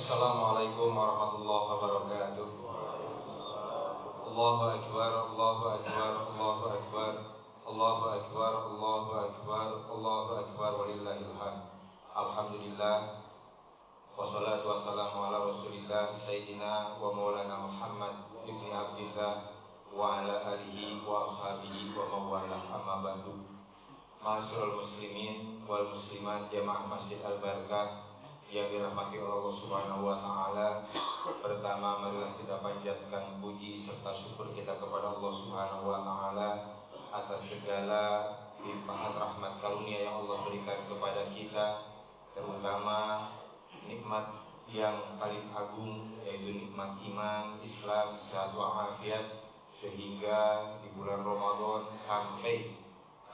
Assalamualaikum warahmatullahi wabarakatuh. Allahu akbar, Allahu akbar, Allahu akbar, Allahu akbar, Allahu akbar, Allahu akbar, walillahil hamd. Alhamdulillah, wassalatu wassalamu ala Rasulillah Sayyidina wa Maulana Muhammad ibni Abdillah wa ala alihi wa ashabihi wa mawala, amma ba'du. Ma'asyiral muslimin wal muslimat jamaah Masjid Al-Barakah yang dirahmati Allah Subhanahu wa taala. Pertama, marilah kita panjatkan puji serta syukur kita kepada Allah Subhanahu wa taala atas segala limpahan rahmat karunia yang Allah berikan kepada kita, terutama nikmat yang paling agung, yaitu nikmat iman, Islam, sehat walafiat, sehingga di bulan Ramadan sampai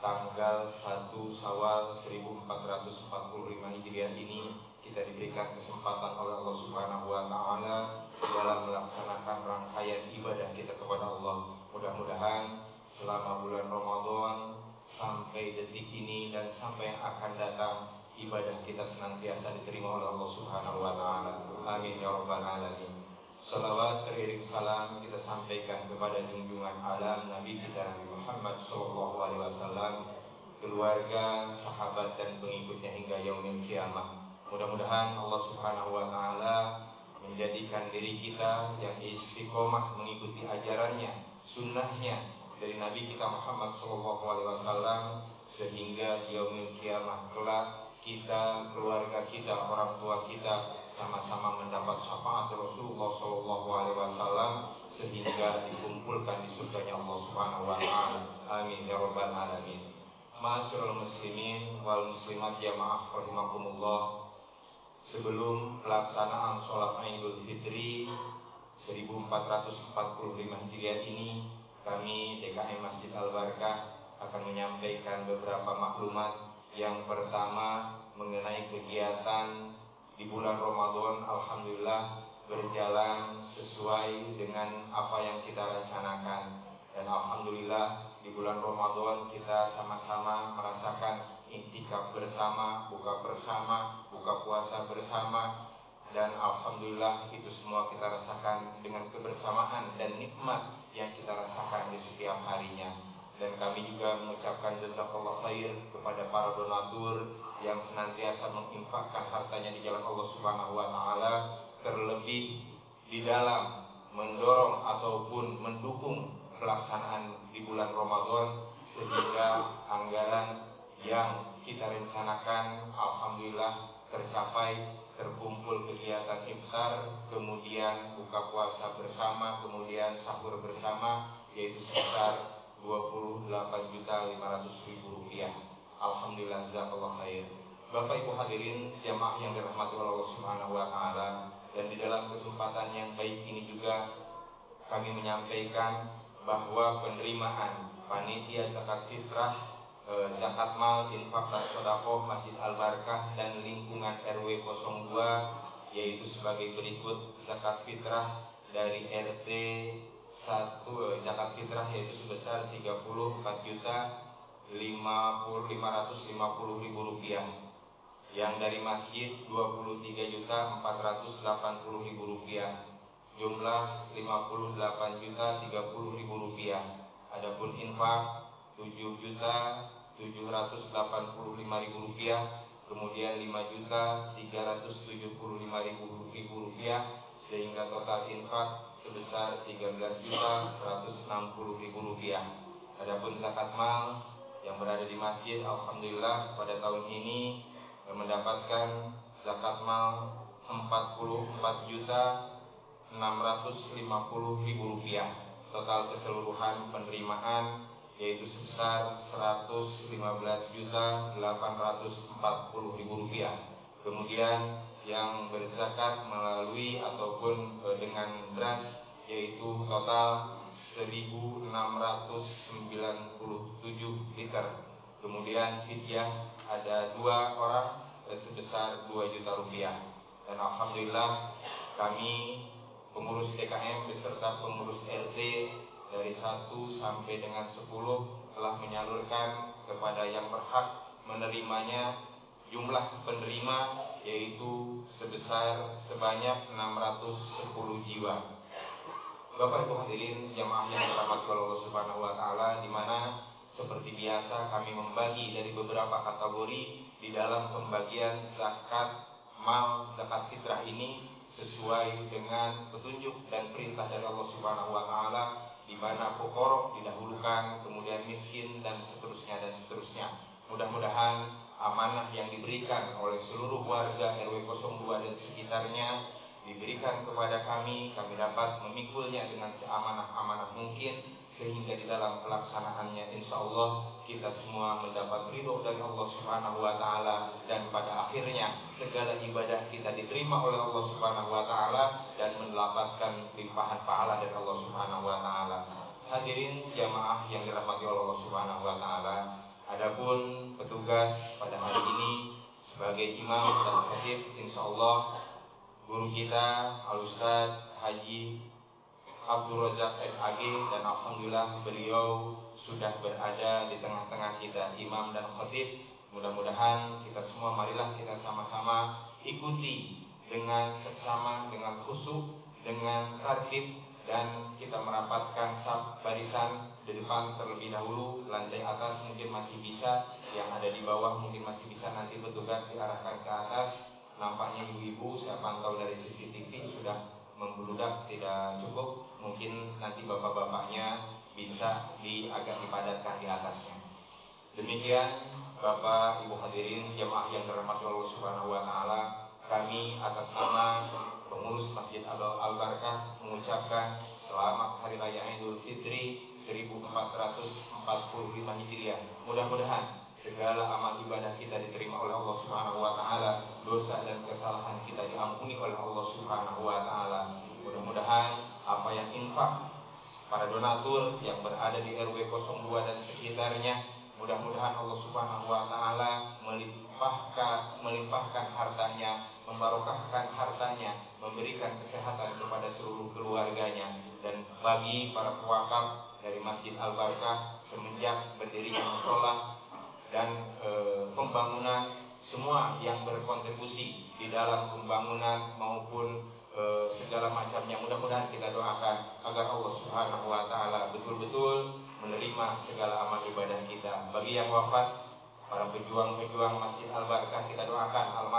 tanggal 1 Syawal 1445 Hijriah ini kita diberikan kesempatan oleh Allah Subhanahu wa taala dalam melaksanakan rangkaian ibadah kita kepada Allah. Mudah-mudahan selama bulan Ramadan sampai detik ini dan sampai yang akan datang, ibadah kita senantiasa diterima oleh Allah Subhanahu wa taala. Amin ya rabbal alamin. Salawat teriring salam kita sampaikan kepada junjungan alam Nabi kita Nabi Muhammad sallallahu alaihi wasallam, keluarga, sahabat dan pengikutnya hingga yaumil kiamah. Mudah-mudahan Allah Subhanahu wa taala menjadikan diri kita yang istiqomah mengikuti ajarannya, sunnahnya dari Nabi kita Muhammad sallallahu alaihi wasallam, sehingga di yaumil kiamah kelak kita, keluarga kita, orang tua kita sama-sama mendapat syafaat Rasulullah sallallahu alaihi wasallam sehingga dikumpulkan di surganya Allah Subhanahu wa taala. Amin ya rabbal alamin. Ma'asyiral muslimin wal muslimat jamaah rahimakumullah. Sebelum pelaksanaan sholat Idul Fitri 1445 Hijriah ini, kami DKM Masjid Al-Barakah akan menyampaikan beberapa maklumat. Yang pertama mengenai kegiatan di bulan Ramadan. Alhamdulillah berjalan sesuai dengan apa yang kita rencanakan, dan alhamdulillah di bulan Ramadan kita sama-sama merasakan iktikaf bersama, buka bersama, buka puasa bersama, dan alhamdulillah itu semua kita rasakan dengan kebersamaan dan nikmat yang kita rasakan di setiap harinya. Dan kami juga mengucapkan jazakallahu khair kepada para donatur yang senantiasa menginfakkan hartanya di jalan Allah Subhanahu wa taala, terlebih di dalam mendorong ataupun mendukung pelaksanaan di bulan Ramadan, sehingga anggaran yang kita rencanakan alhamdulillah tercapai, terkumpul kegiatan iftar, kemudian buka puasa bersama, kemudian sahur bersama, yaitu sekitar Rp28.500.000. Alhamdulillah, jazakallahu khair. Bapak Ibu hadirin jamaah yang dirahmati oleh Allah Subhanahu wa taala, dan di dalam kesempatan yang baik ini juga kami menyampaikan bahwa penerimaan panitia zakat fitrah, zakat mal, infak dan sedekah Masjid Al-Barakah dan lingkungan RW 02 yaitu sebagai berikut. Zakat fitrah dari RT 1, zakat fitrah yaitu sebesar Rp34.550.000, yang dari masjid Rp23.480.000, jumlah Rp58.030.000. Adapun infak Rp7.785.000, kemudian Rp5.375.000, sehingga total infak sebesar Rp13.160.000. Adapun zakat mal yang berada di masjid, alhamdulillah pada tahun ini mendapatkan zakat mal Rp44.650.000. Total keseluruhan penerimaan yaitu sebesar Rp115.840.000. Kemudian yang berzakat melalui ataupun dengan beras yaitu total 1.697 liter. Kemudian fidyah ada 2 orang sebesar Rp2 juta. Dan alhamdulillah kami pengurus DKM beserta pengurus RT dari 1 sampai dengan 10 telah menyalurkan kepada yang berhak menerimanya jumlah penerima yaitu sebesar sebesar sebanyak 610 jiwa. Bapak Ibu hadirin jamaah yang dirahmati Allah Subhanahu wa taala, di mana seperti biasa kami membagi dari beberapa kategori di dalam pembagian zakat mal zakat fitrah ini sesuai dengan petunjuk dan perintah dari Allah Subhanahu wa taala, di mana fuqara didahulukan, kemudian miskin dan seterusnya. Mudah-mudahan amanah yang diberikan oleh seluruh warga RW 02 dan sekitarnya diberikan kepada kami dapat memikulnya dengan seamanah-amanah mungkin, sehingga di dalam pelaksanaannya insya Allah kita semua mendapat ridho dari Allah Subhanahu wa taala, dan pada akhirnya segala ibadah kita diterima oleh Allah Subhanahu wa taala dan mendapatkan limpahan pahala dari Allah Subhanahu wa taala. Hadirin jamaah yang dirahmati Allah Subhanahu wa taala, adapun petugas pada hari ini sebagai imam dan khatib, insya Allah guru kita Al-Ustaz Haji Abdul Razak SAG, dan alhamdulillah beliau sudah berada di tengah-tengah kita, imam dan khatib. Mudah-mudahan kita semua, marilah kita sama-sama ikuti dengan seksama, dengan khusyuk, dengan tertib, dan kita merapatkan saf barisan di depan terlebih dahulu. Lantai atas mungkin masih bisa, yang ada di bawah mungkin masih bisa nanti petugas diarahkan ke atas. Nampaknya ibu-ibu saya pantau dari CCTV sudah membludak, tidak cukup. Mungkin nanti bapak-bapaknya bisa agak dipadatkan di atasnya. Demikian Bapak Ibu hadirin jamaah yang dirahmati Allah Subhanahu wa taala, kami atas nama pengurus Masjid Al-Barakah mengucapkan selamat Hari Raya Idul Fitri 1445 Hijriah. Mudah-mudahan segala amal ibadah kita diterima oleh Allah Subhanahu wa taala, dosa dan kesalahan kita diampuni oleh Allah Subhanahu wa taala. Mudah-mudahan apa yang infak para donatur yang berada di RW 02 dan sekitarnya, mudah-mudahan Allah Subhanahu wa taala melimpahkan hartanya, membarokahkan hartanya, memberikan kesehatan kepada seluruh keluarganya. Dan bagi para pewakaf dari Masjid Al-Barakah, semenjak berdirinya mushola dan pembangunan, semua yang berkontribusi di dalam pembangunan maupun segala macamnya, mudah-mudahan kita doakan agar Allah Subhanahu wa taala betul-betul menerima segala amal ibadah kita. Bagi yang wafat, para pejuang-pejuang Masjid Al-Barakah, kita doakan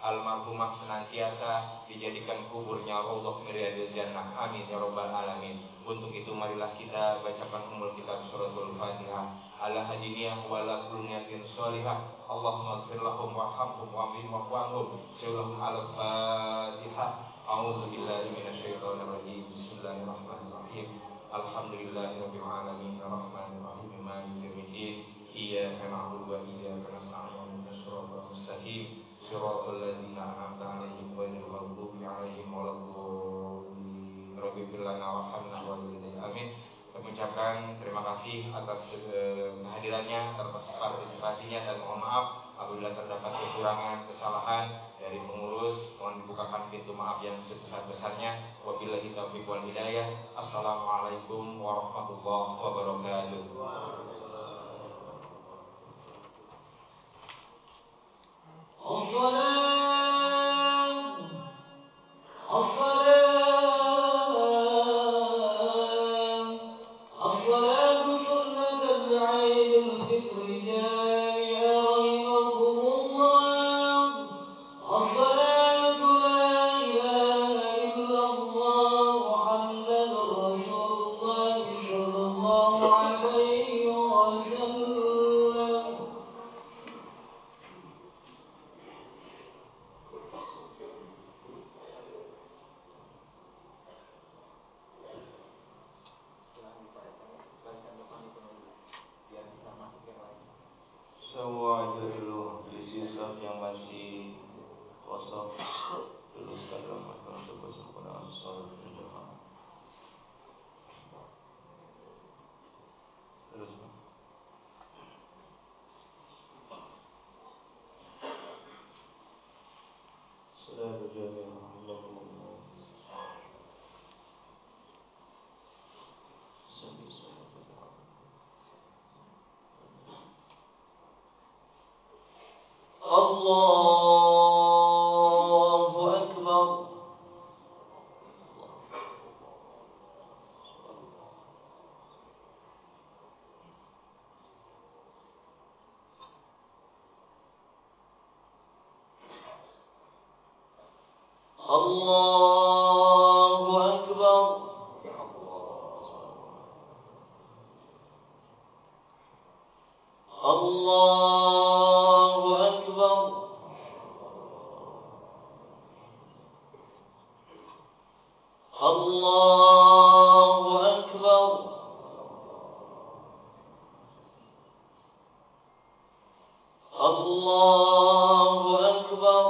almarhumah senantiasa dijadikan kuburnya raudhah min riyadil jannah. Amin ya rabbal alamin. Untuk itu marilah kita bacakan ummul kitab suratul Fatihah ala hadiniyah wa ala kulniyatin sholihah. Allahumma ighfir lahum warhamhum wa'afihim wa'fu anhum. Sallallahu ala Fatihah. A'udzu billahi minasyaitonir rajim. Bismillahirrahmanirrahim. Alhamdulillahirabbil alamin arrahmanir rahim maliki yaumiddin. Iyyaka na'budu wa iyyaka nasta'in ihdinas siratal mustaqim siratal ladzina an'amta 'alaihim ghairil maghdubi 'alaihim waladdallin. Rabbighfir lana warhamna wa walidayna. Amin. Kami ucapkan terima kasih atas kehadirannya, atas partisipasinya, dan mohon maaf apabila terdapat kekurangan, kesalahan dari pengurus. Mohon dibukakan pintu maaf yang sebesar-besarnya. Wabillahi taufiq wal hidayah. Assalamualaikum warahmatullahi wabarakatuh. Semua itu dulu isi slot yang masih kosong tuliskan dalam makanan tersebut sempurna sholat berjamaah. Terus sudah berjamaah. Allahumma Allahu Akbar. الله أكبر. الله أكبر. الله أكبر. الله أكبر.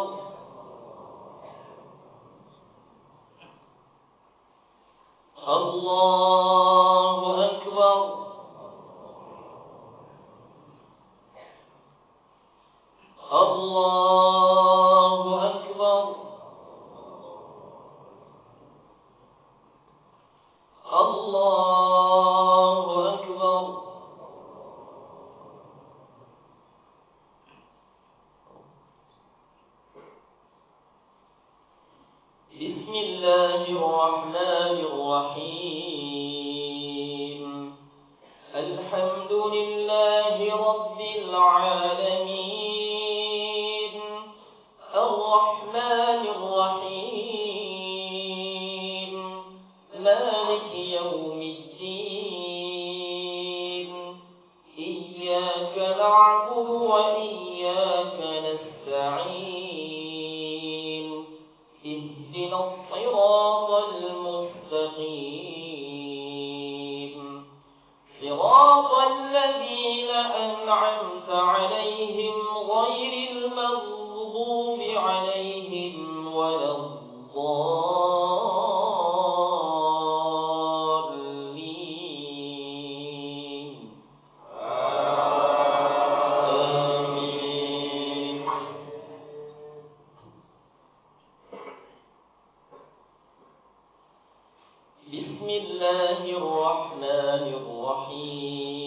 الله أكبر. الله أكبر. الله أكبر. بسم الله الرحمن الرحيم. الحمد لله رب العالمين. الرحمن الرحيم. مالك يوم الدين. إياك نعبد وإياك نستعين. اهدنا الصراط المستقيم. صراط الذين أنعمت عليهم غير المغضوب عليهم ولا الضالين. آمين. بسم الله الرحمن الرحيم.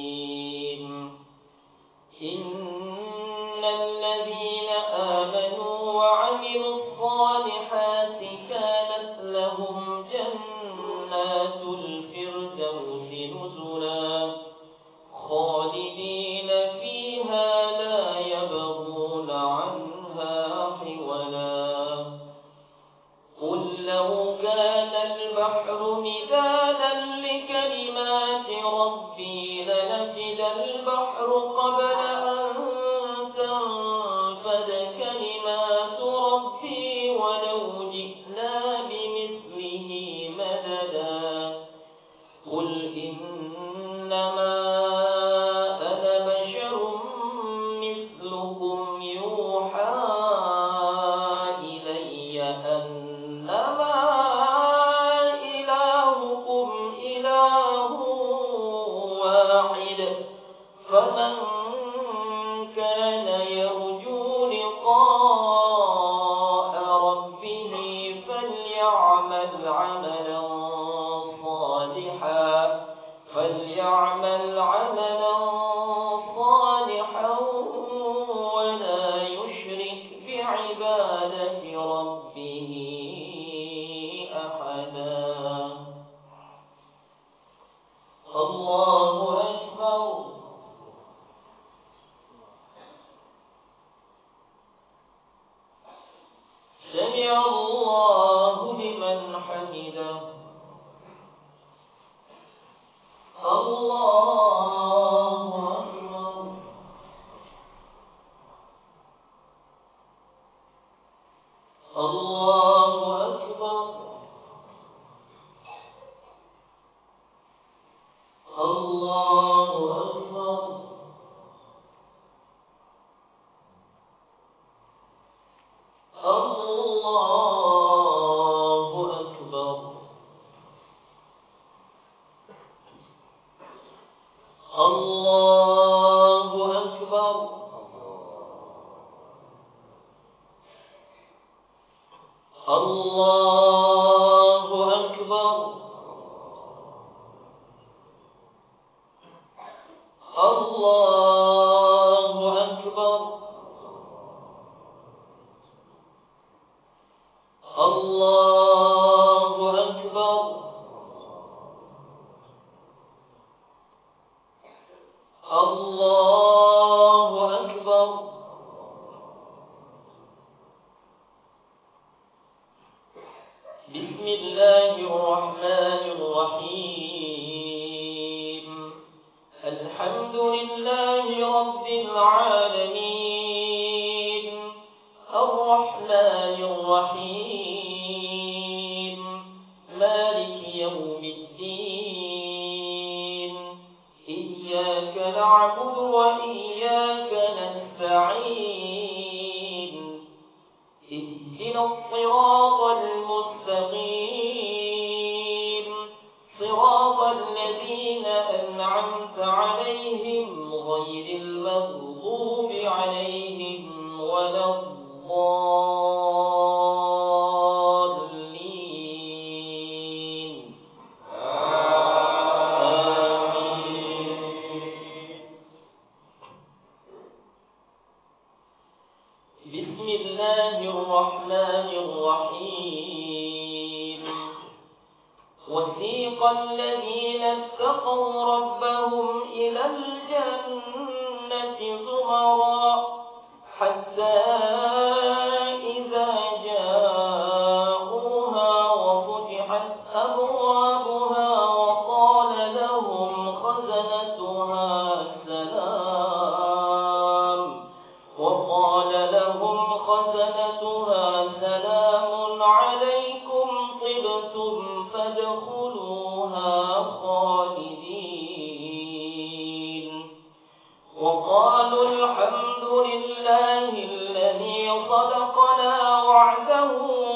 إن الذين آمنوا وعملوا الصالحات كانت لهم جنات الفردوس نزلا خالدين فيها لا يبغون عنها حولا. قل لو كان البحر مدادا لكلمات ربي لنفد البحر قبل أن تنفد كلمات ربي ولو جئنا بمثله مددا. قل إنما أنا بشر مثلكم يوحى إلي أنما إلهكم إله واحد. فمن كان يرجو لقاء ربه فليعمل عملا صالحا ولا يشرك بعبادة ربه أحدا. الله أكبر. سمع الله لمن حمده. الله أكبر. الله أكبر. الله أكبر. الله أكبر. الله أكبر. الله أكبر. الله أكبر. الله أكبر. الله أكبر. بسم الله الرحمن الرحيم الحمد لله رب العالمين الرحمن الرحيم مالك يوم الدين إياك نعبد وإياك نستعين اهدنا الصراط المستقيم صراط الذين أنعمت عليهم غير المغضوب عليهم ولا الضالين بسم الله الرحمن الرحيم وسيق الذين اتقوا ربهم إلى الجنة زمرا حتى إذا جاءوها وفتحت أبوابها وقال لهم خزنتها سلام عليكم طبتم فادخلوها خالدين وقالوا الحمد لله الذي صدقنا وعده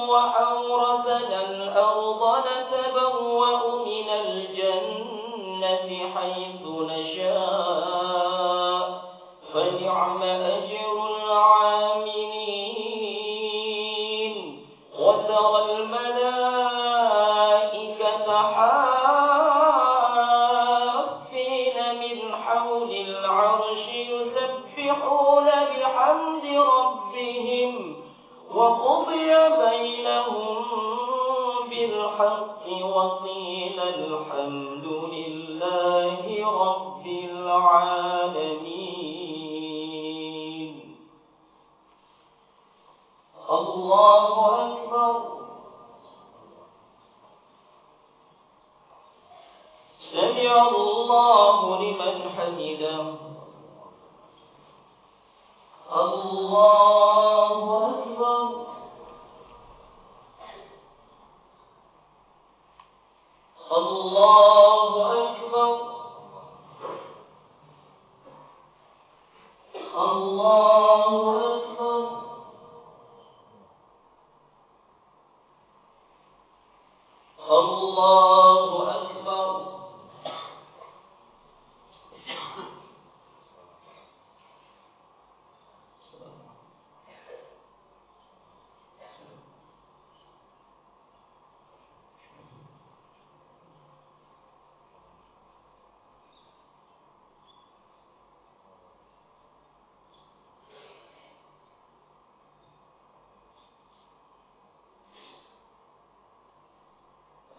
وأورثنا الأرض نتبوأ من الجنة حيث نشاء فنعم أجر العاملين وترى الملائكة حافين من حول العرش يسبحون بحمد ربهم وقضي بينهم بالحق وقيل الحمد لله رب العالمين. الله أكبر. سمع الله لمن حمده. الله أكبر. الله أكبر. الله أكبر. الله أكبر.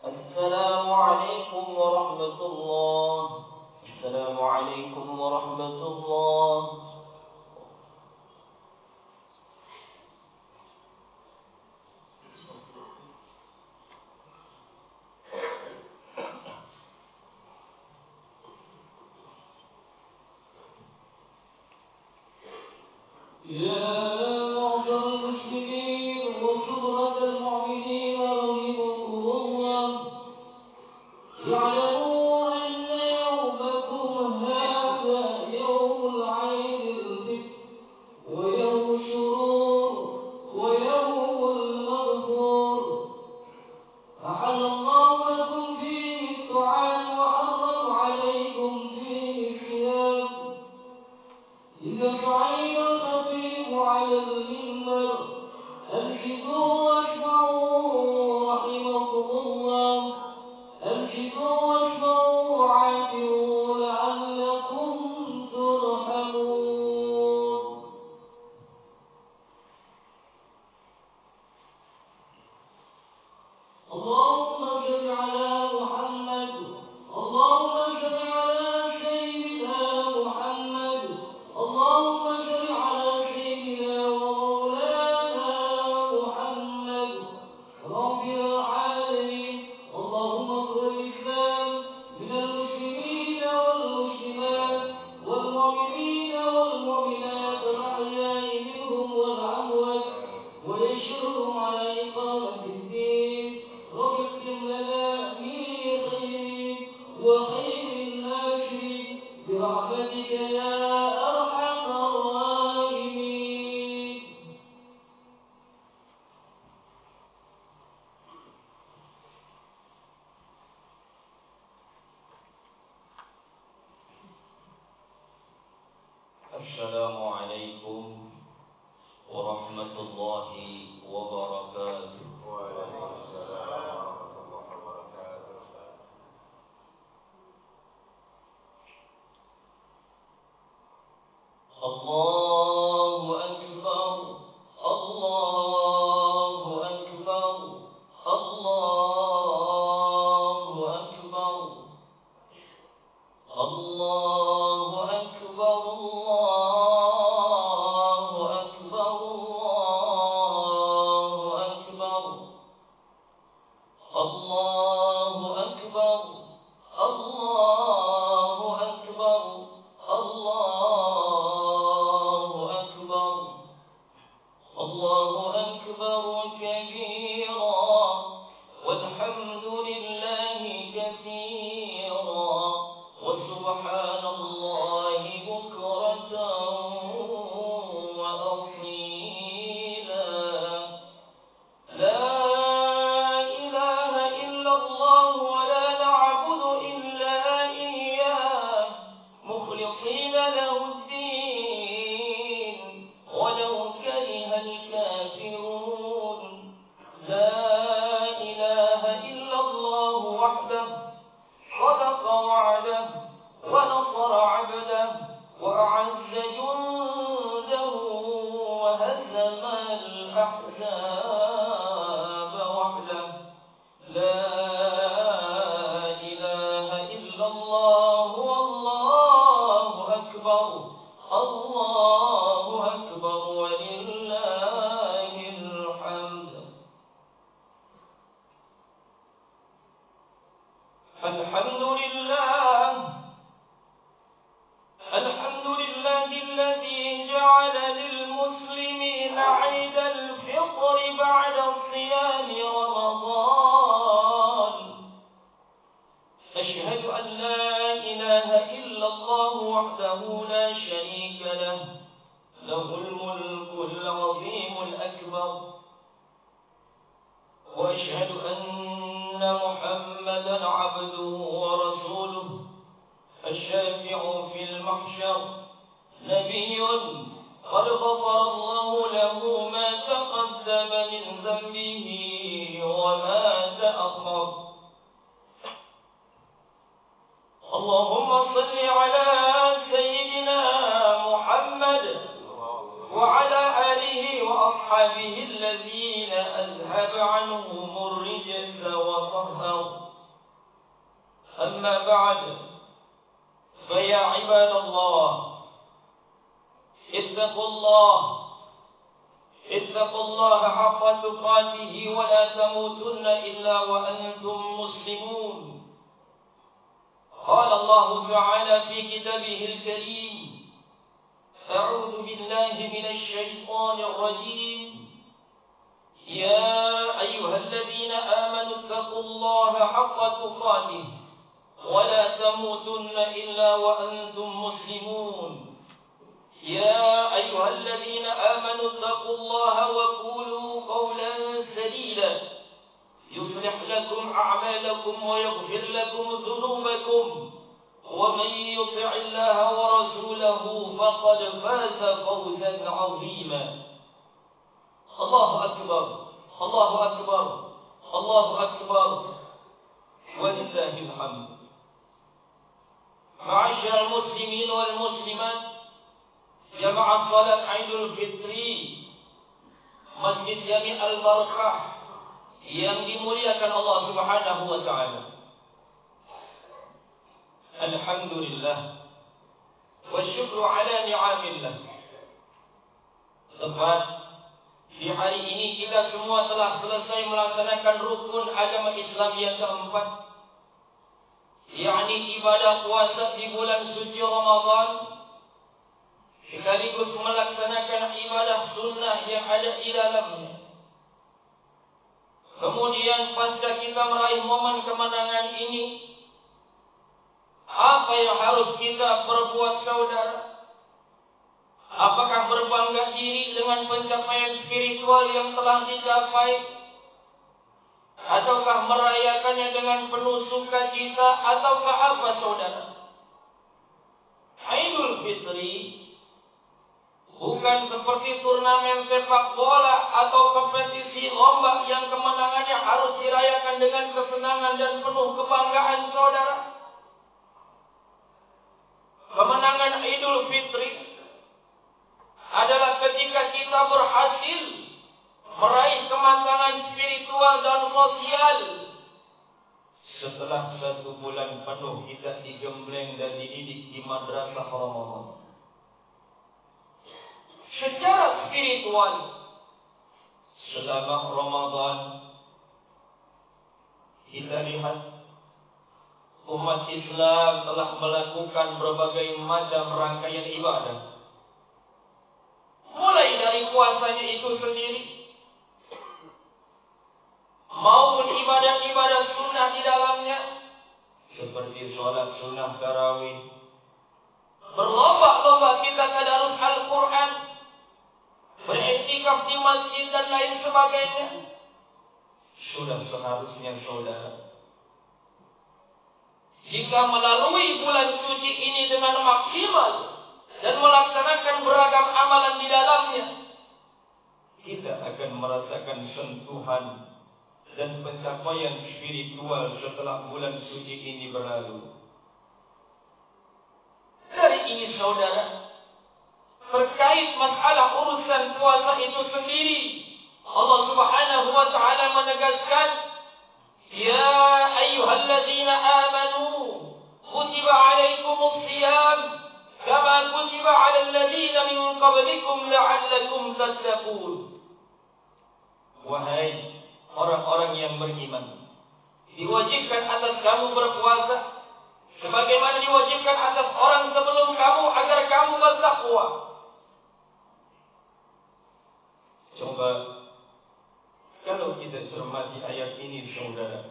السلام عليكم ورحمة الله. السلام عليكم ورحمة الله. يا معشر المسلمين وشبرة المؤمنين رحمكم الله اعلموا أن يومكم هذا يوم العيد الفطر ويوم السرور ويوم المغفور أحل الله لكم فيه الطعام وحرم عليكم فيه الصيام إذا صعد الخطيب على المنبر أنشدوا واسمعوا رحمكم الله أنشدوا واسمعوا عاتبوا لعلكم ترحمون. اللهم صل على محمد. اللهم صل على سيدنا محمد. اللهم صل على سيدنا ومولانا محمد. رب ارحمنا السلام عليكم ورحمة الله وبركاته. وعليكم السلام ورحمة الله وبركاته. الله أكبر الله أكبر الله أكبر الله أكبر الله أكبر الله أكبر الله أكبر الله أكبر الله أكبر كبيرا والحمد لله كثيرا وسبحان الله بكرة وأصيلا. لا إله إلا الله ولا نعبد إلا إياه مخلصين له الدين ولو كره الكافرون. لا إله إلا الله وحده صدق وعده ونصر عبده وأعز جنده وهزم الأحزاب وحده. لا إله إلا الله والله أكبر الله أكبر ولله الحمد. الحمد لله الحمد لله الذي جعل للمسلمين عيد الفطر بعد صيام رمضان. أشهد أن لا إله إلا الله وحده لا شريك له له الملك العظيم الأكبر وأشهد أن محمدا عبده ورسوله الشافع في المحشر نبي قد غفر الله له ما تقدم من ذنبه وما تأخر. اللهم صل على سيدنا محمد وعلى آله وأصحابه الذين أذهب عنهم الرجس وطهر. أما بعد فيا عباد الله اتقوا الله حق تقاته ولا تموتن إلا وأنتم مسلمون. قال الله تعالى في كتابه الكريم: أعوذ بالله من الشيطان الرجيم. يا أيها الذين آمنوا اتقوا الله حق تقاته ولا تموتن إلا وأنتم مسلمون. يا أيها الذين آمنوا اتقوا الله وقولوا قولا سديدا يصلح لكم أعمالكم ويغفر لكم ذنوبكم ومن يطع الله ورسوله فقد فاز فوزا عظيما. الله أكبر الله أكبر الله أكبر ولله الحمد. معاشر المسلمين والmuslimat, jamaah salat Idul Fitri Masjid Jami Al-Barakah yang dimuliakan Allah Subhanahu wa taala. Alhamdulillah wa syukru ala ni'amillah. Tepat di hari ini kita semua telah selesai melaksanakan rukun agama Islam yang keempat, yakni ibadah puasa di bulan suci Ramadan, sekaligus melaksanakan ibadah sunnah yang ada di dalamnya. Kemudian pasca kita meraih momen kemenangan ini, apa yang harus kita perbuat, saudara? Apakah berbangga diri dengan pencapaian spiritual yang telah dicapai? Ataukah merayakannya dengan penuh sukacita? Ataukah apa, saudara? Idul Fitri Bukan seperti turnamen sepak bola atau kompetisi lomba yang kemenangannya harus dirayakan dengan kesenangan dan penuh kebanggaan saudara. Kemenangan Idul Fitri adalah ketika kita berhasil meraih kematangan spiritual dan sosial. Setelah 1 bulan penuh kita digembleng dan dididik di madrasah Ramadan. Secara spiritual, selama Ramadan kita lihat umat Islam telah melakukan berbagai macam rangkaian ibadah. Mulai dari puasanya itu sendiri, maupun ibadah-ibadah sunnah di dalamnya, seperti sholat sunnah tarawih, berlomba-lomba kita tadarus Al-Quran, beriktikaf di masjid dan lain sebagainya. Sudah seharusnya saudara, jika melalui bulan suci ini dengan maksimal dan melaksanakan beragam amalan di dalamnya, kita akan merasakan sentuhan dan pencapaian spiritual setelah bulan suci ini berlalu. Dari ini saudara, terkait masalah urusan puasa itu sendiri, Allah Subhanahu wa taala menegaskan, "Ya ayyuhalladzina amanu, kutiba 'alaikumus shiyam kama kutiba 'alal ladzina min qablikum la'allakum tattaqun." Wahai orang-orang yang beriman, diwajibkan atas kamu berpuasa sebagaimana diwajibkan atas orang sebelum kamu agar kamu bertakwa. Coba kalau kita cermati ayat ini saudara,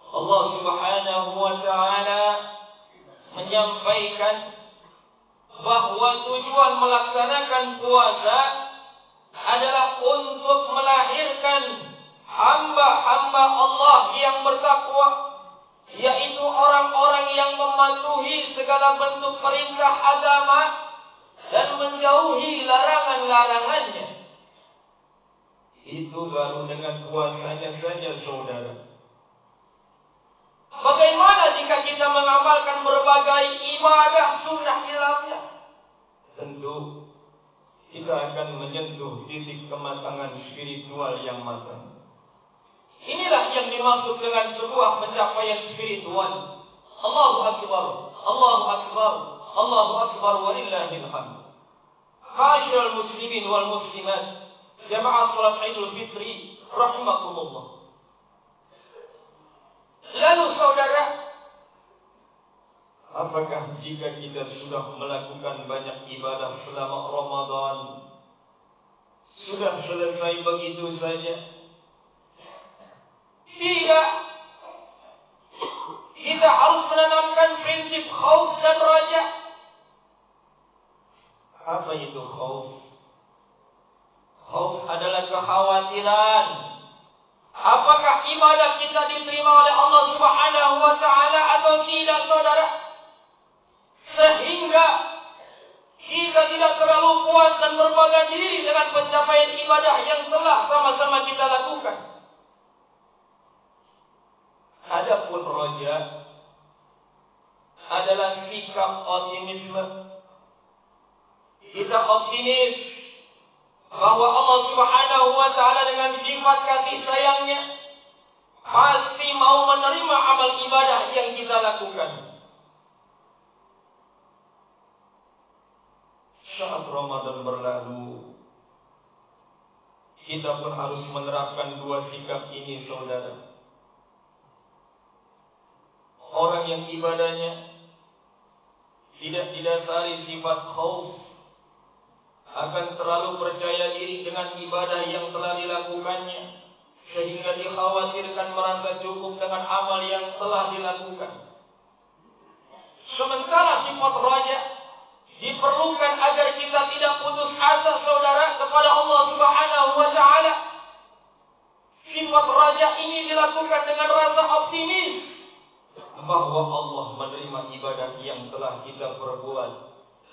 Allah Subhanahu wa taala menyampaikan bahwa tujuan melaksanakan puasa adalah untuk melahirkan hamba-hamba Allah yang bertakwa, yaitu orang-orang yang mematuhi segala bentuk perintah agama dan menjauhi larangan-larangannya. Itu baru dengan puasanya saja saudara. Bagaimana jika kita mengamalkan berbagai ibadah sunnah di dalamnya? Tentu kita akan menyentuh titik kematangan spiritual yang matang. Inilah yang dimaksud dengan sebuah pencapaian spiritual. Allahu Akbar, Allahu Akbar, Allahu Akbar, walillahil hamd. Ma'asyiral muslimin wal muslimat, jamaah salat Idul Fitri rahimakumullah. Lalu saudara, apakah jika kita sudah melakukan banyak ibadah selama Ramadan sudah selesai begitu saja? Tidak. Kita harus menanamkan prinsip khauf dan raja. Apa itu khauf? Khauf adalah kekhawatiran. Apakah ibadah kita diterima oleh Allah Subhanahu wa taala atau tidak, saudara? Sehingga kita tidak terlalu puas dan berbangga diri dengan pencapaian ibadah yang telah sama-sama kita lakukan. Adapun roja adalah sikap optimisme. Kita optimis bahwa Allah Subhanahu wa taala dengan sifat kasih sayangnya pasti mau menerima amal ibadah yang kita lakukan. Saat Ramadan berlalu, kita pun harus menerapkan dua sikap ini, saudara. Orang yang ibadahnya tidak didasari sifat khauf akan terlalu percaya diri dengan ibadah yang telah dilakukannya, sehingga dikhawatirkan merasa cukup dengan amal yang telah dilakukan. Sementara sifat raja diperlukan agar kita tidak putus asa, saudara, kepada Allah Subhanahu wa taala. Sifat raja ini dilakukan dengan rasa optimis bahwa Allah menerima ibadah yang telah kita perbuat,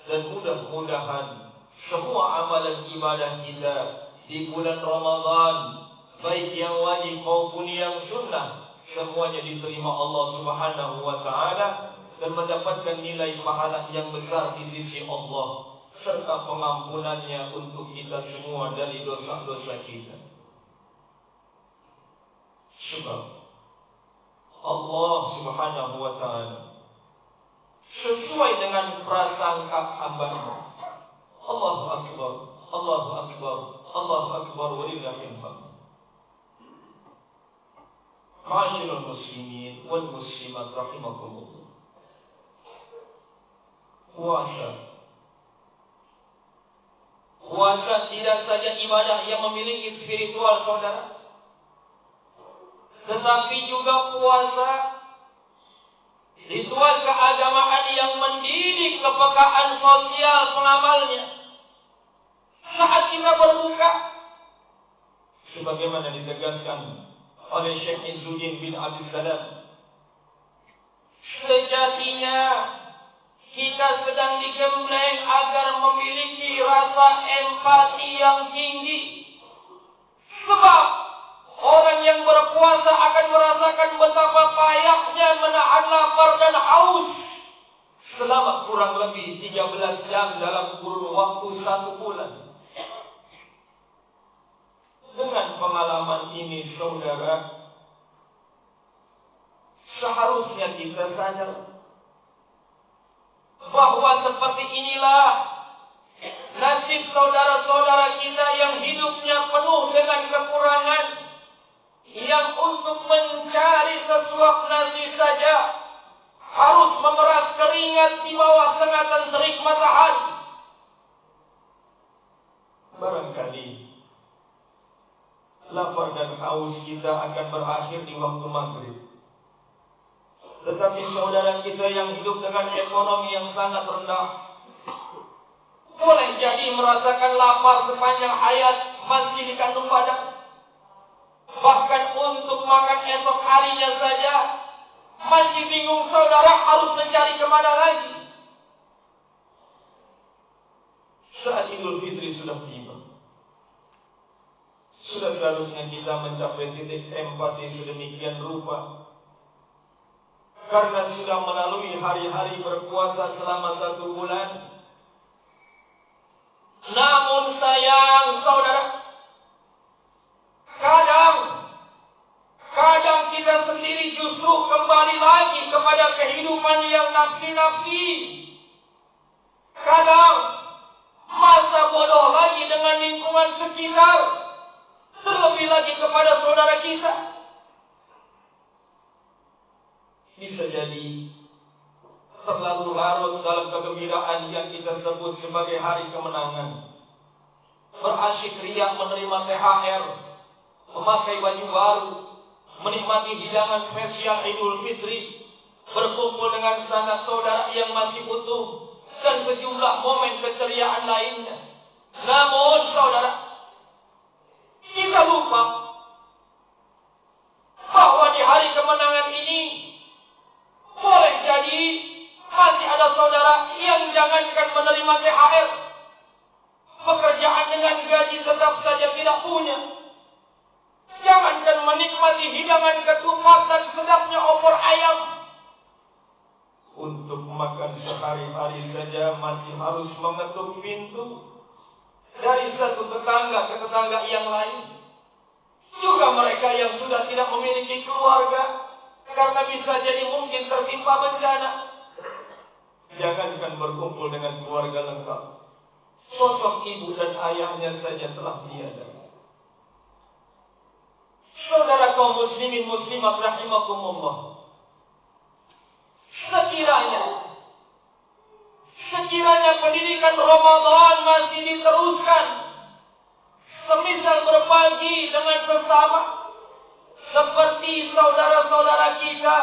dan mudah-mudahan semua amalan ibadah kita di bulan Ramadan, baik yang wajib maupun yang sunnah, semuanya diterima Allah Subhanahu wa taala dan mendapatkan nilai pahala yang besar di sisi Allah serta pengampunannya untuk kita semua dari dosa-dosa kita. Sebab Allah Subhanahu wa taala sesuai dengan prasangka hamba-Nya. Allahu akbar, Allahu akbar, Allahu akbar walillahil hamd. Ma'asyiral muslimin wal muslimat rahimakumullah. Puasa tidak saja ibadah yang memiliki spiritual, saudara, tetapi juga puasa ritual keagamaan yang mendidik kepekaan sosial pengamalnya. Saat kita berbuka, sebagaimana ditegaskan oleh Syekh Izzuddin bin Abdul Salam, sejatinya kita sedang digembleng agar memiliki rasa empati yang tinggi. Sebab orang yang berpuasa akan merasakan betapa payahnya menahan lapar dan haus selama kurang lebih 13 jam dalam kurun waktu 1 bulan. Dengan pengalaman ini, saudara, seharusnya kita sadar bahwa seperti inilah nasib saudara-saudara kita yang hidupnya penuh dengan kekurangan, yang untuk mencari sesuap nasi saja harus memeras keringat di bawah sengatan terik matahari. Barangkali lapar dan haus kita akan berakhir di waktu maghrib. Tetapi saudara kita yang hidup dengan ekonomi yang sangat rendah boleh jadi merasakan lapar sepanjang hayat masih di kandung badan. Bahkan untuk makan esok harinya saja masih bingung, saudara, harus mencari kemana lagi. Saat Idul Fitri sudah tiba, sudah seharusnya kita mencapai titik empati sedemikian rupa, karena sudah melalui hari-hari berpuasa selama 1 bulan. Namun sayang, saudara, kadang kita sendiri justru kembali lagi kepada kehidupan yang nafsi-nafsi. Kadang masa bodoh lagi dengan lingkungan sekitar, terlebih lagi kepada saudara kita. Bisa jadi terlalu larut dalam kegembiraan yang kita sebut sebagai hari kemenangan, berasyik riak menerima THR, memakai baju baru, menikmati hidangan spesial Idul Fitri, berkumpul dengan sanak saudara yang masih utuh, dan sejumlah momen keceriaan lainnya. Namun saudara, kita lupa bahwa di hari kemenangan ini boleh jadi masih ada saudara yang jangankan menerima THR, pekerjaan dengan gaji tetap saja tidak punya. Jangankan menikmati hidangan ketupat dan sedapnya opor ayam, untuk makan sehari-hari saja masih harus mengetuk pintu dari satu tetangga ke tetangga yang lain. Juga mereka yang sudah tidak memiliki keluarga karena bisa jadi mungkin tertimpa bencana, jangankan berkumpul dengan keluarga lengkap, sosok ibu dan ayahnya saja telah tiada. Saudara kaum muslimin muslimat rahimakumullah, sekiranya pendidikan Ramadan masih diteruskan, semisal berbagi dengan sesama, seperti saudara-saudara kita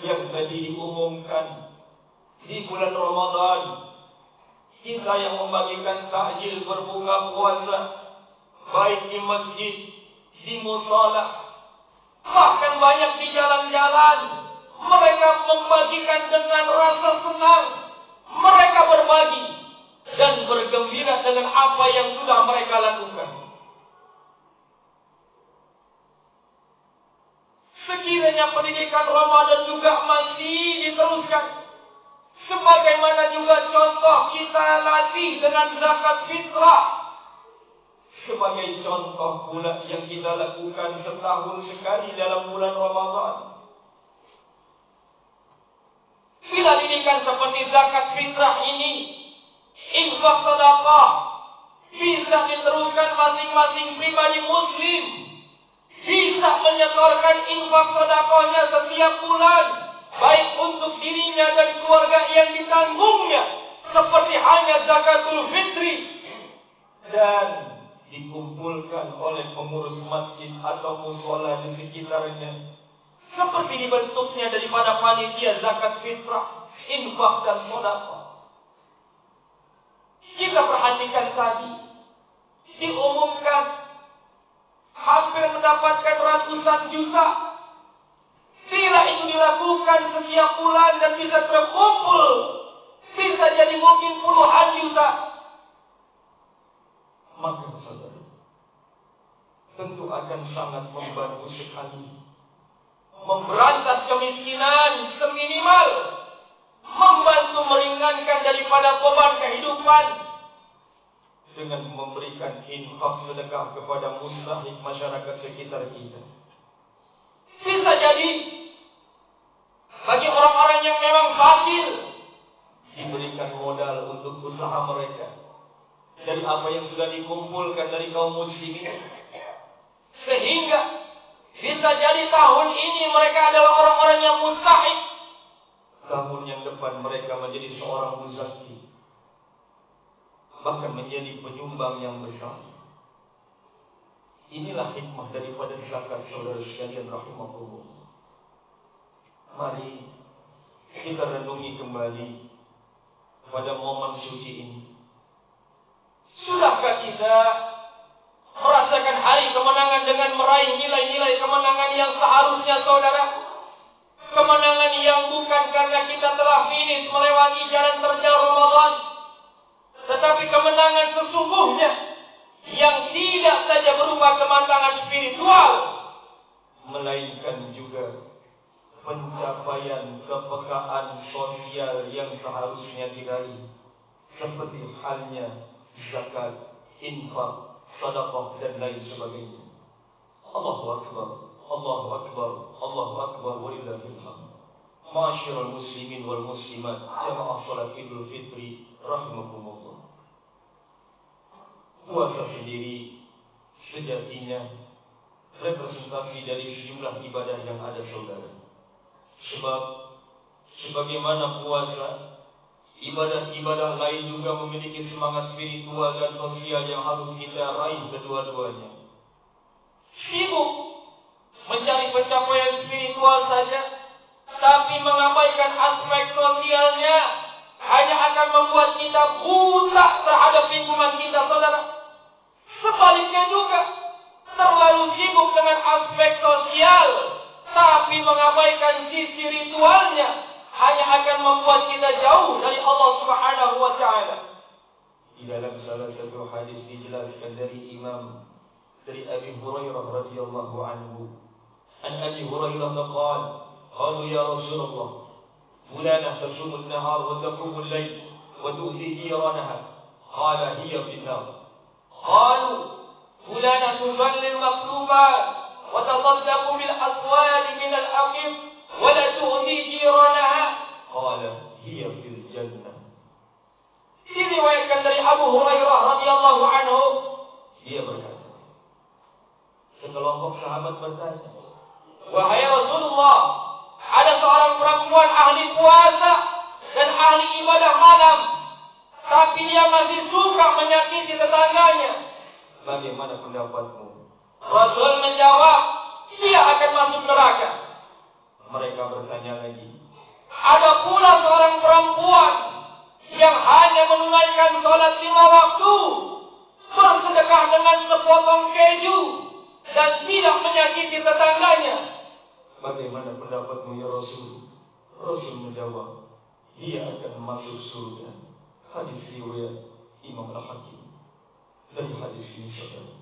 yang tadi diumumkan di bulan Ramadan, kita yang membagikan takjil berbuka puasa, baik di masjid, di mushola, bahkan banyak di jalan-jalan, mereka membagikan dengan rasa senang. Mereka berbagi dan bergembira dengan apa yang sudah mereka lakukan. Sekiranya pendidikan Ramadan juga masih diteruskan, sebagaimana juga contoh kita latih dengan zakat fitrah, sebagai contoh pula yang kita lakukan setahun sekali dalam bulan Ramadan. Bila didikan seperti zakat fitrah ini, infak sedekah, bisa diteruskan masing-masing pribadi muslim, bisa menyetorkan infak sedekahnya setiap bulan, baik untuk dirinya dan keluarga yang ditanggungnya, seperti halnya zakatul fitri, dan dikumpulkan oleh pengurus masjid atau mushola di sekitarnya, seperti dibentuknya daripada panitia zakat fitrah, infak dan sedekah. Kita perhatikan tadi, diumumkan hampir mendapatkan ratusan juta. Bila itu dilakukan setiap bulan dan bisa terkumpul, bisa jadi mungkin puluhan juta. Maka saudara, tentu akan sangat membantu sekali memberantas kemiskinan seminimal, membantu meringankan daripada beban kehidupan dengan memberikan infak sedekah kepada mustahik masyarakat sekitar kita. Bisa jadi bagi orang-orang yang memang fakir, diberikan modal untuk usaha mereka dari apa yang sudah dikumpulkan dari kaum muslimin, sehingga bisa jadi tahun ini mereka adalah orang-orang yang mustahik, tahun yang depan mereka menjadi seorang muzaki, bahkan menjadi penyumbang yang besar. Inilah hikmah daripada zakat, saudara sekalian rahimakumullah. Mari kita renungi kembali pada momen suci ini. Sudahkah kita merasakan hari kemenangan dengan meraih nilai-nilai kemenangan yang seharusnya, saudara? Kemenangan yang bukan karena kita telah finish melewati jalan terjal Ramadan, tetapi kemenangan sesungguhnya yang tidak saja berupa kematangan spiritual, melainkan juga pencapaian kepekaan sosial yang seharusnya diraih, seperti halnya zakat, infak, sedekah dan lain sebagainya. Allahu Akbar, Allahu Akbar, Allahu Akbar, walillahil hamd. Ma'asyiral muslimin wal muslimat, jamaah salat Idul Fitri rahimakumullah. Puasa sendiri sejatinya representasi dari sejumlah ibadah yang ada, saudara. Sebab sebagaimana puasa, ibadah-ibadah lain juga memiliki semangat spiritual dan sosial yang harus kita raih kedua-duanya. Sibuk mencari pencapaian spiritual saja, tapi mengabaikan aspek sosialnya, hanya akan membuat kita buta terhadap lingkungan kita, saudara. Sebaliknya juga, terlalu sibuk dengan aspek sosial, tapi mengabaikan sisi ritualnya, hanya akan membuat kita jauh dari Allah Subhanahu wa Ta'ala. Di dalam salah satu hadis dijelaskan dari Imam dari Abi Hurairah radhiyallahu anhu, an Abi Hurairah qala, qalu ya Rasulullah, fulanah tasumu an-nahar wa taqumu al-layl wa tu'ti jiranaha, qala hiya fi an-nar. Qalu fulanah tusalli al-maktubat wa tasaddaqu bil aswad min al-aqif wa la tu'ti jiranaha, qala hiya fil jannah. Diriwayatkan dari Abu Hurairah radhiyallahu anhu, dia berkata, sekelompok sahabat bertanya, wahai Rasulullah, ada seorang perempuan ahli puasa dan ahli ibadah malam, tapi dia masih suka menyakiti tetangganya. Bagaimana pendapatmu? Rasul menjawab, dia akan masuk neraka. Mereka bertanya lagi, ada pula seorang perempuan yang hanya menunaikan sholat 5 waktu, bersedekah dengan sepotong keju, dan tidak menyakiti tetangganya. Bagaimana pendapatmu ya Rasul? Rasul menjawab, dia akan masuk surga. Hadis riwayat Imam Al-Hakim. Dari hadis ini saudara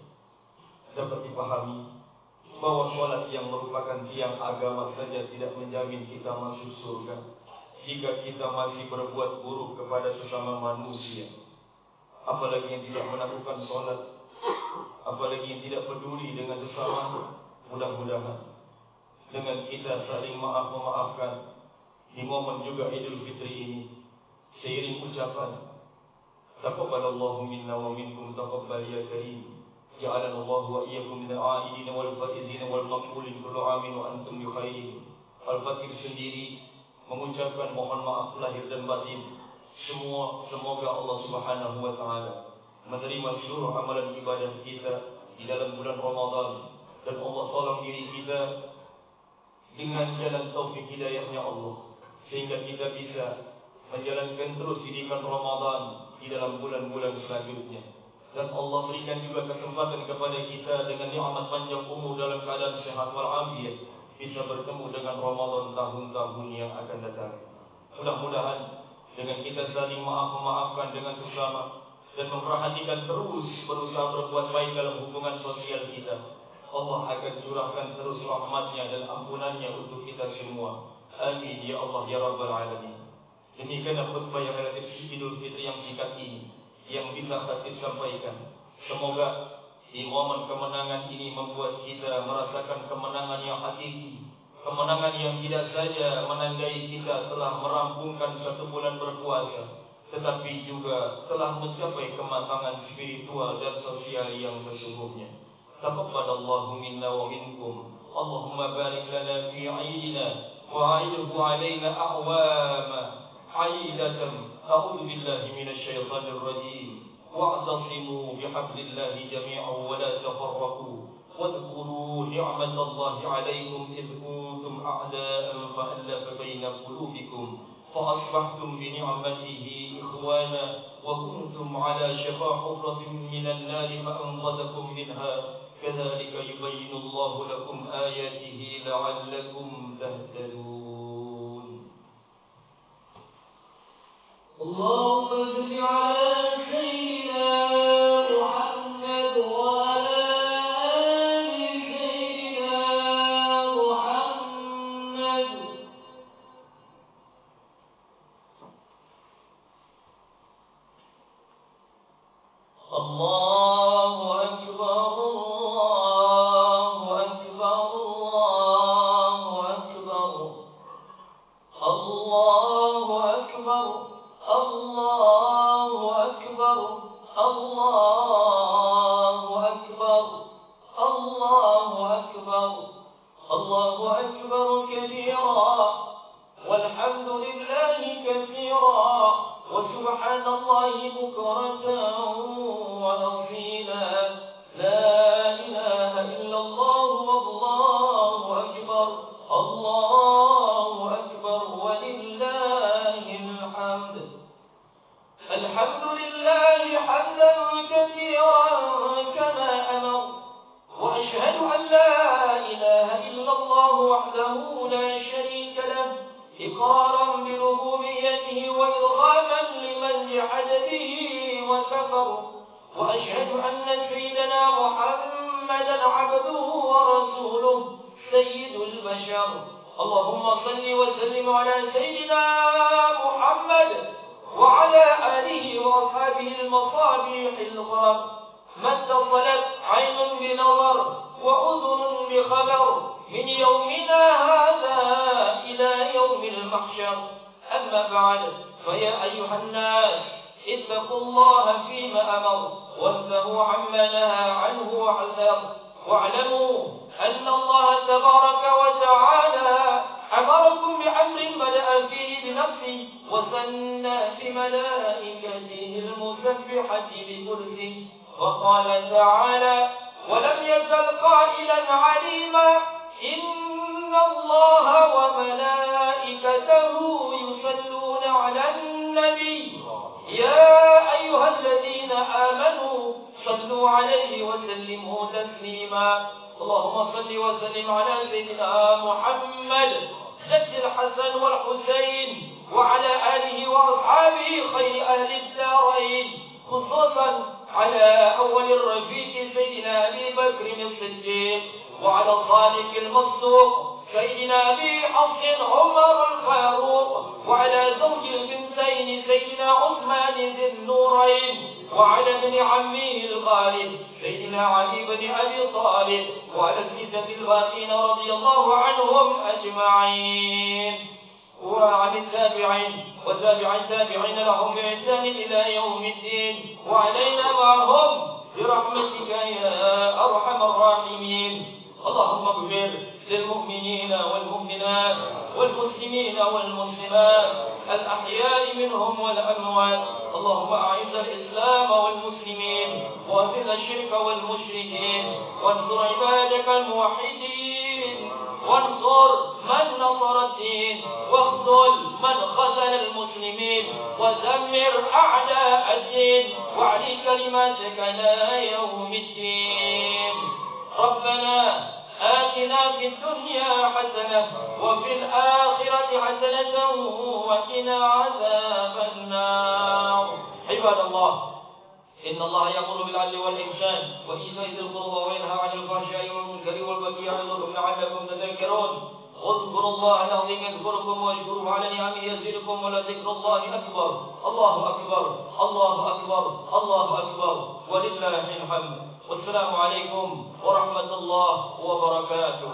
dapat dipahami bahwa sholat yang merupakan tiang agama saja tidak menjamin kita masuk surga. Jika kita masih berbuat buruk kepada sesama manusia, apalagi yang tidak melakukan sholat, apalagi yang tidak peduli dengan sesama, mudah-mudahan dengan kita saling memaafkan di momen juga Idul Fitri ini, seiring ucapan taqabbalallahu minna wa minkum taqabbal ya karim, ja'alana Allah wa iyyakum min al-'aidin wal faizin wal maqbulin kullu 'amin wa antum bi khairin. Al-Fakir sendiri mengucapkan mohon maaf lahir dan batin. Semoga Allah Subhanahu wa taala menerima seluruh amalan ibadah kita di dalam bulan Ramadan, dan Allah tolong diri kita dengan jalan taufik hidayahnya Allah, sehingga kita bisa menjalankan terus didikan Ramadan di dalam bulan-bulan selanjutnya. Dan Allah berikan juga kesempatan kepada kita dengan nikmat panjang umur dalam keadaan sehat walafiat, bisa bertemu dengan Ramadan tahun-tahun yang akan datang. Mudah-mudahan dengan kita saling memaafkan dengan sesama dan memperhatikan terus berusaha berbuat baik dalam hubungan sosial kita, Allah akan curahkan terus rahmatnya dan ampunannya untuk kita semua. Amin ya Allah ya Rabbal Alamin. Demikian khutbah yang relatif Idul Fitri yang singkat ini yang bisa khatib sampaikan. Semoga di momen kemenangan ini membuat kita merasakan kemenangan yang hakiki, kemenangan yang tidak saja menandai kita telah merampungkan 1 bulan berpuasa, tetapi juga telah mencapai kematangan spiritual dan sosial yang sesungguhnya. Taqabbalallahu minna wa minkum. Allahumma barik lana fi 'aidina wa 'aidhu 'alaina a'wama 'aidatan. A'udzu billahi minasy syaithanir rajim. Wa'tasimu bihablillahi jami'an wa la tafarraqu. واذكروا نعمة الله عليكم إذ كنتم أعداء فألف بين قلوبكم فأصبحتم بنعمته إخوانا وكنتم على شفا حفرة من النار فأنقذكم منها كذلك يبين الله لكم آياته لعلكم تهتدون. اللهم صل على سيدنا محمد وعلى خصوصا على أول الرفيق سيدنا أبي بكر الصديق، وعلى الصادق المصدوق سيدنا أبي حفص عمر الفاروق، وعلى زوج البنتين سيدنا عثمان ذي النورين، وعلى ابن عمه الغالب سيدنا علي بن أبي طالب، وعلى الستة الباقين رضي الله عنهم أجمعين، وعن التابعين وتابع التابعين لهم بإحسان إلى يوم الدين، وعلينا معهم برحمتك يا أرحم الراحمين. اللهم اغفر للمؤمنين والمؤمنات والمسلمين والمسلمات الأحياء منهم والأموات. اللهم أعز الإسلام والمسلمين وأذل الشرك والمشركين، وانصر عبادك الموحدين، وانصر من نصر الدين، واخذل من خذل المسلمين، ودمر أعداء الدين، واعلي كلماتك إلى يوم الدين. ربنا آتنا في الدنيا حسنة وفي الآخرة حسنة وقنا عذاب النار. عباد الله، إن الله يأمر بالعدل والإحسان وإيتاء ذي القربى وينهى عن الفحشاء والمنكر والبغي يعظكم لعلكم تذكرون. اذكروا الله العظيم يذكركم واشكروه على نعمه يزدكم ولذكر الله أكبر. الله أكبر، الله أكبر، الله أكبر، ولله الحمد. والسلام عليكم ورحمة الله وبركاته.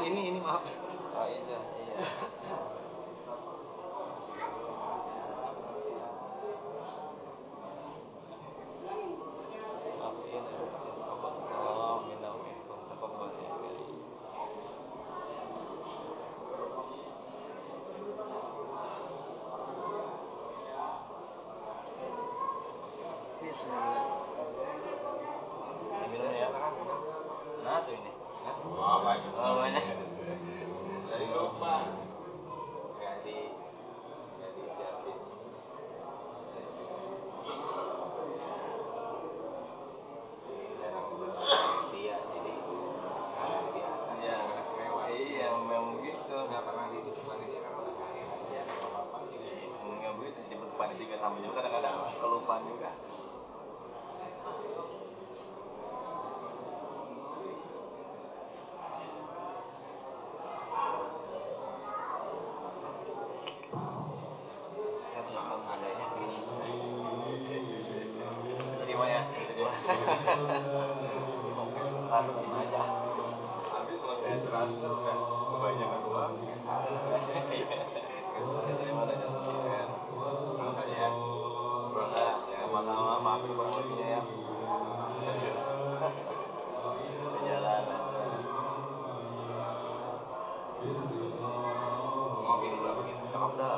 Ini maaf. Oh iya. Minum ya. Nah tuh ini. Oh, banyak. Oh banyak. Dari lupa. Jadi jatuh. Dia jadi biasa. Ya, mewah. Iya, memang gitu. Nggak pernah di depan dia kan hari aja. Nggak apa-apa. Nggak begitu di depan juga sama juga kadang-kadang kelupaan juga. Adanya gini. Terima ya, gitu aja. Lalu aja. Habis kalau saya transfer kan kebanyakan uang. Terima aja. Apa ya? Sama-sama, maafin waktunya ya. Perjalanan. Ngopi dulu apa gitu? Udah.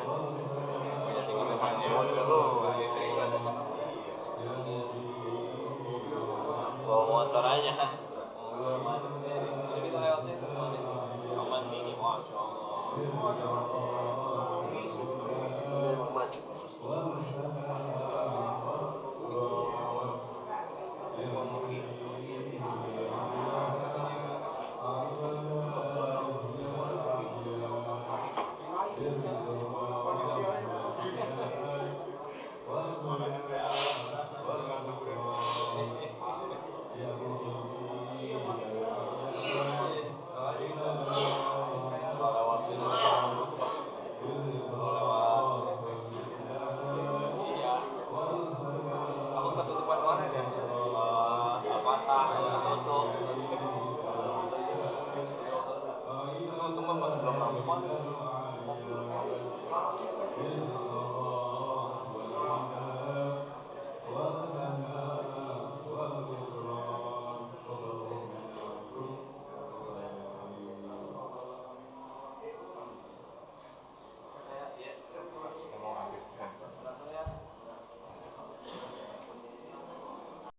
Punya tinggal depannya. Bawa motor aja. Ini kita lewatin. Aman mini, masya Allah.